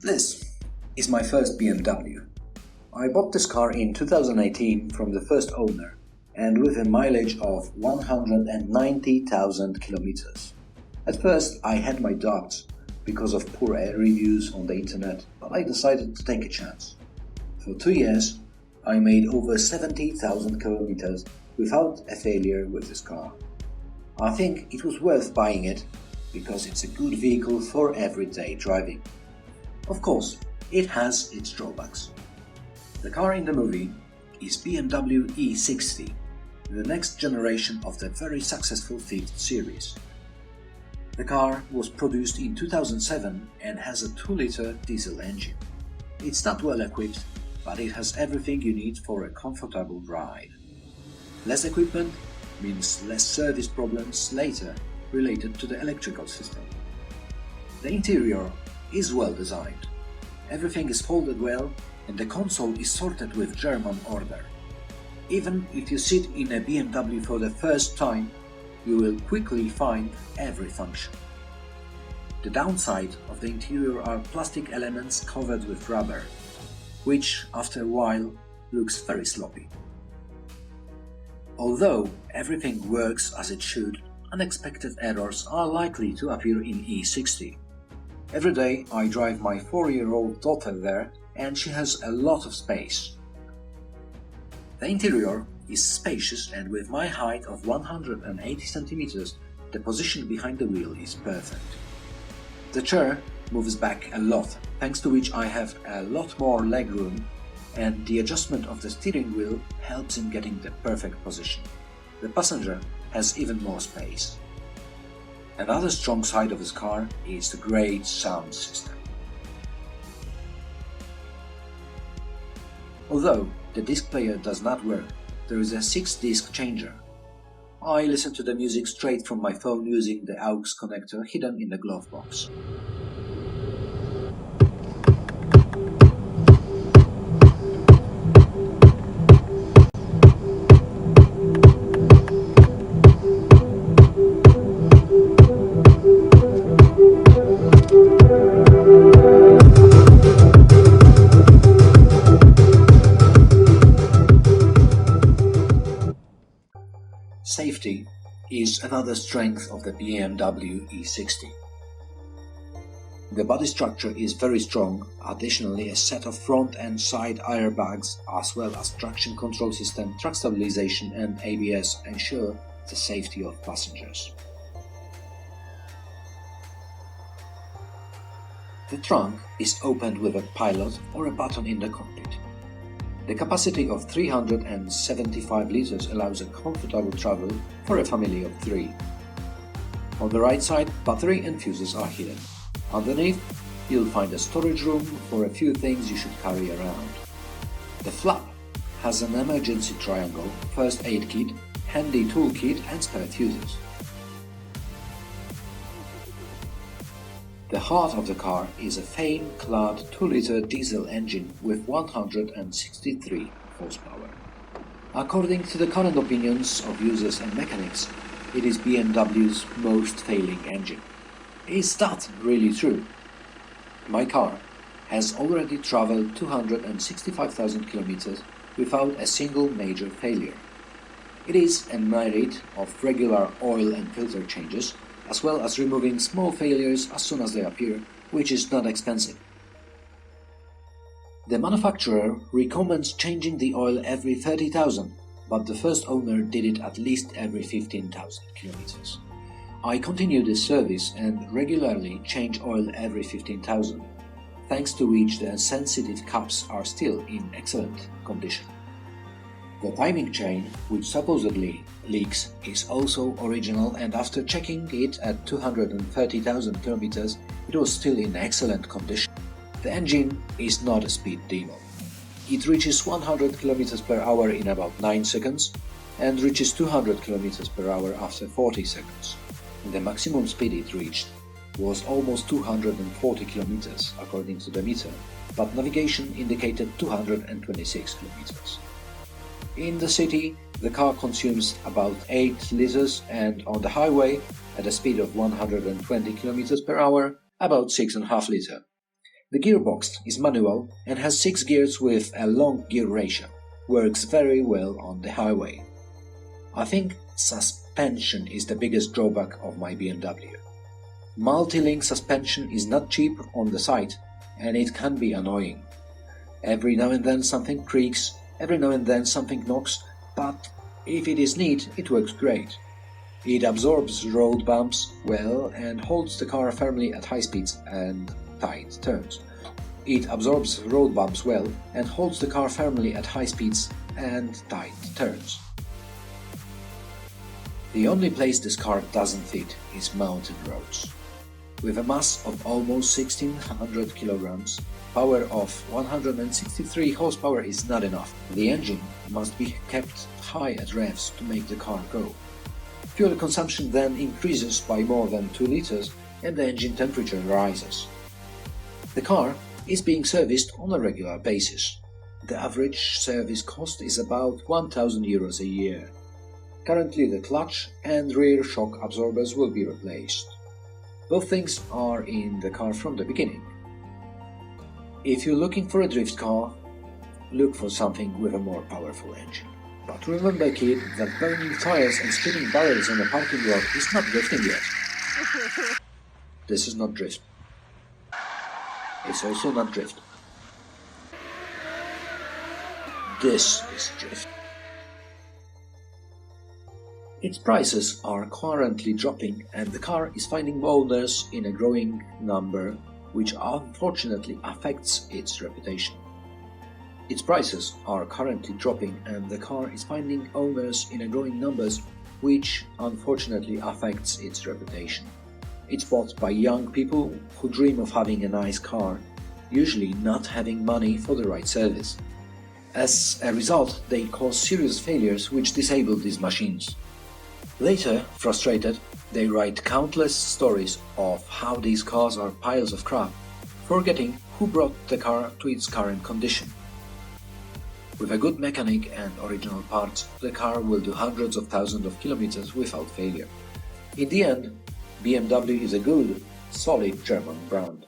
This is my first BMW. I bought this car in 2018 from the first owner and with a mileage of 190,000 kilometers. At first I had my doubts because of poor reviews on the internet, but I decided to take a chance. For 2 years I made over 70,000 kilometers without a failure with this car. I think it was worth buying it because it's a good vehicle for everyday driving. Of course, it has its drawbacks. The car in the movie is BMW E60, the next generation of the very successful 5th series. The car was produced in 2007 and has a 2-liter diesel engine. It's not well equipped, but it has everything you need for a comfortable ride. Less equipment means less service problems later related to the electrical system. The interior is well designed. Everything is folded well and the console is sorted with German order. Even if you sit in a BMW for the first time, you will quickly find every function. The downside of the interior are plastic elements covered with rubber, which after a while looks very sloppy. Although everything works as it should, unexpected errors are likely to appear in E60. Every day I drive my 4-year-old daughter there and she has a lot of space. The interior is spacious and with my height of 180 cm, the position behind the wheel is perfect. The chair moves back a lot, thanks to which I have a lot more legroom, and the adjustment of the steering wheel helps in getting the perfect position. The passenger has even more space. Another strong side of this car is the great sound system. Although the disc player does not work, there is a 6-disc changer. I listen to the music straight from my phone using the aux connector hidden in the glove box. Safety is another strength of the BMW E60. The body structure is very strong. Additionally, a set of front and side airbags as well as traction control system, track stabilization and ABS ensure the safety of passengers. The trunk is opened with a pilot or a button in the cockpit. The capacity of 375 liters allows a comfortable travel for a family of 3. On the right side, battery and fuses are hidden. Underneath, you'll find a storage room for a few things you should carry around. The flap has an emergency triangle, first aid kit, handy tool kit and spare fuses. The heart of the car is a fan-clad 2-liter diesel engine with 163 horsepower. According to the current opinions of users and mechanics, it is BMW's most failing engine. Is that really true? My car has already traveled 265,000 kilometers without a single major failure. It is a merit of regular oil and filter changes, as well as removing small failures as soon as they appear, which is not expensive. The manufacturer recommends changing the oil every 30,000, but the first owner did it at least every 15,000 kilometers. I continue this service and regularly change oil every 15,000, thanks to which the sensitive caps are still in excellent condition. The timing chain, which supposedly leaks, is also original, and after checking it at 230,000 kilometers, it was still in excellent condition. The engine is not a speed demon. It reaches 100 kilometers per hour in about 9 seconds and reaches 200 kilometers per hour after 40 seconds. The maximum speed it reached was almost 240 kilometers according to the meter, but navigation indicated 226 kilometers. In the city, the car consumes about 8 liters and on the highway, at a speed of 120 km per hour, about 6.5 liters. The gearbox is manual and has 6 gears with a long gear ratio. Works very well on the highway. I think suspension is the biggest drawback of my BMW. Multi-link suspension is not cheap on the site and it can be annoying. Every now and then something creaks, every now and then something knocks, but if it is neat, it works great. It absorbs road bumps well and holds the car firmly at high speeds and tight turns. It absorbs road bumps well and holds the car firmly at high speeds and tight turns. The only place this car doesn't fit is mountain roads. With a mass of almost 1600 kilograms, power of 163 horsepower is not enough. The engine must be kept high at revs to make the car go. Fuel consumption then increases by more than 2 liters and the engine temperature rises. The car is being serviced on a regular basis. The average service cost is about 1000 euros a year. Currently the clutch and rear shock absorbers will be replaced. Both things are in the car from the beginning. If you're looking for a drift car, look for something with a more powerful engine. But remember, kid, that burning tires and spinning barrels on a parking lot is not drifting yet. This is not drift. It's also not drift. This is drift. Its prices are currently dropping and the car is finding owners in a growing number, which unfortunately affects its reputation. Its prices are currently dropping and the car is finding owners in a growing numbers, which unfortunately affects its reputation. It's bought by young people who dream of having a nice car, usually not having money for the right service. As a result, they cause serious failures which disable these machines. Later, frustrated, they write countless stories of how these cars are piles of crap, forgetting who brought the car to its current condition. With a good mechanic and original parts, the car will do hundreds of thousands of kilometers without failure. In the end, BMW is a good, solid German brand.